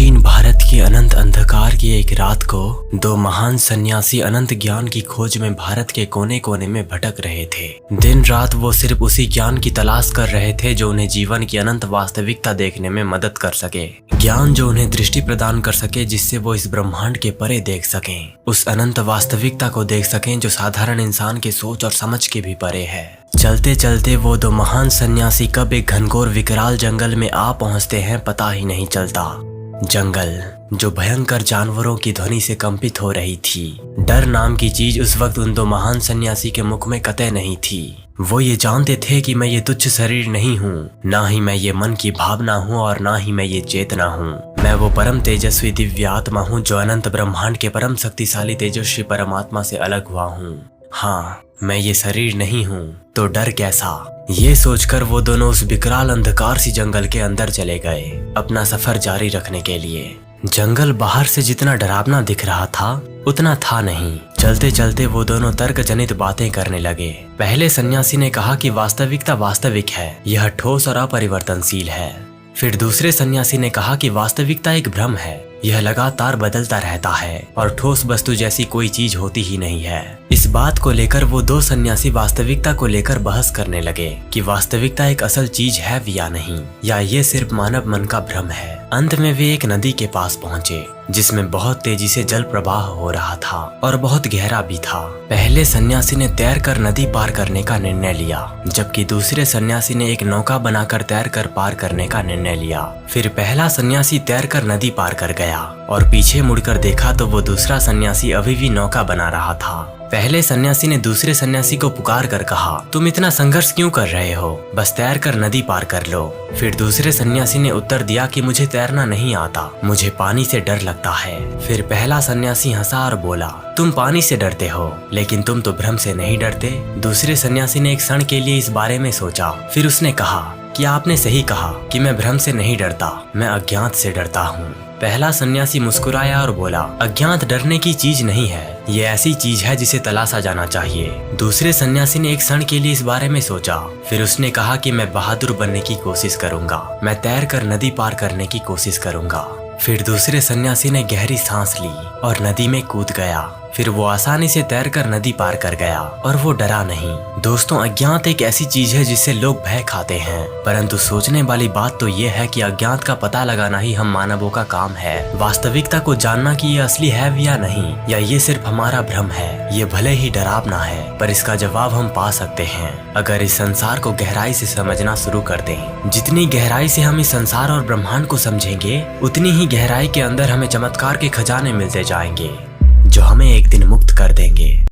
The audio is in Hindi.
प्राचीन भारत के अनंत अंधकार की एक रात को दो महान सन्यासी अनंत ज्ञान की खोज में भारत के कोने कोने में भटक रहे थे। दिन रात वो सिर्फ उसी ज्ञान की तलाश कर रहे थे जो उन्हें जीवन की अनंत वास्तविकता देखने में मदद कर सके, ज्ञान जो उन्हें दृष्टि प्रदान कर सके जिससे वो इस ब्रह्मांड के परे देख सकें, उस अनंत वास्तविकता को देख सकें जो साधारण इंसान के सोच और समझ के भी परे है। चलते चलते वो दो महान सन्यासी कब एक घनघोर विकराल जंगल में आ पहुंचते हैं पता ही नहीं चलता। जंगल जो भयंकर जानवरों की ध्वनि से कंपित हो रही थी। डर नाम की चीज उस वक्त उन दो महान सन्यासी के मुख में कतई नहीं थी। वो ये जानते थे कि मैं ये तुच्छ शरीर नहीं हूँ, ना ही मैं ये मन की भावना हूँ और ना ही मैं ये चेतना हूँ। मैं वो परम तेजस्वी दिव्य आत्मा हूँ जो अनंत ब्रह्मांड के परम शक्तिशाली तेजस्वी परमात्मा से अलग हुआ हूँ। हाँ, मैं ये शरीर नहीं हूँ तो डर कैसा। ये सोचकर वो दोनों उस विकराल अंधकार सी जंगल के अंदर चले गए अपना सफर जारी रखने के लिए। जंगल बाहर से जितना डरावना दिख रहा था उतना था नहीं। चलते चलते वो दोनों तर्क जनित बातें करने लगे। पहले सन्यासी ने कहा कि वास्तविकता वास्तविक है, यह ठोस और अपरिवर्तनशील है। फिर दूसरे सन्यासी ने कहा कि वास्तविकता एक भ्रम है, यह लगातार बदलता रहता है और ठोस वस्तु जैसी कोई चीज होती ही नहीं है। इस बात को लेकर वो दो सन्यासी वास्तविकता को लेकर बहस करने लगे कि वास्तविकता एक असल चीज है या नहीं, या ये सिर्फ मानव मन का भ्रम है। अंत में वे एक नदी के पास पहुंचे जिसमें बहुत तेजी से जल प्रवाह हो रहा था और बहुत गहरा भी था। पहले सन्यासी ने तैरकर नदी पार करने का निर्णय लिया, जबकि दूसरे सन्यासी ने एक नौका बनाकर तैरकर पार करने का निर्णय लिया। फिर पहला सन्यासी तैरकर नदी पार कर गया और पीछे मुड़कर देखा तो वो दूसरा सन्यासी अभी भी नौका बना रहा था। पहले सन्यासी ने दूसरे सन्यासी को पुकार कर कहा, तुम इतना संघर्ष क्यों कर रहे हो, बस तैरकर नदी पार कर लो। फिर दूसरे सन्यासी ने उत्तर दिया कि मुझे तैरना नहीं आता, मुझे पानी से डर लगता है। फिर पहला सन्यासी हंसा और बोला, तुम पानी से डरते हो लेकिन तुम तो भ्रम से नहीं डरते। दूसरे सन्यासी ने एक क्षण के लिए इस बारे में सोचा, फिर उसने कहा कि आपने सही कहा कि मैं भ्रम से नहीं डरता, मैं अज्ञात से डरता हूँ। पहला सन्यासी मुस्कुराया और बोला, अज्ञात डरने की चीज नहीं है, ये ऐसी चीज है जिसे तलाशा जाना चाहिए। दूसरे सन्यासी ने एक क्षण के लिए इस बारे में सोचा, फिर उसने कहा कि मैं बहादुर बनने की कोशिश करूंगा, मैं तैरकर नदी पार करने की कोशिश करूंगा। फिर दूसरे सन्यासी ने गहरी सांस ली और नदी में कूद गया। फिर वो आसानी से तैरकर नदी पार कर गया और वो डरा नहीं। दोस्तों, अज्ञात एक ऐसी चीज है जिससे लोग भय खाते हैं, परंतु सोचने वाली बात तो ये है कि अज्ञात का पता लगाना ही हम मानवों का काम है। वास्तविकता को जानना कि ये असली है भी या नहीं, या ये सिर्फ हमारा भ्रम है। ये भले ही डरावना है पर इसका जवाब हम पा सकते हैं अगर इस संसार को गहराई से समझना शुरू कर दें। जितनी गहराई से हम इस संसार और ब्रह्मांड को समझेंगे उतनी ही गहराई के अंदर हमें चमत्कार के खजाने मिलते जाएंगे जो हमें एक दिन मुक्त कर देंगे।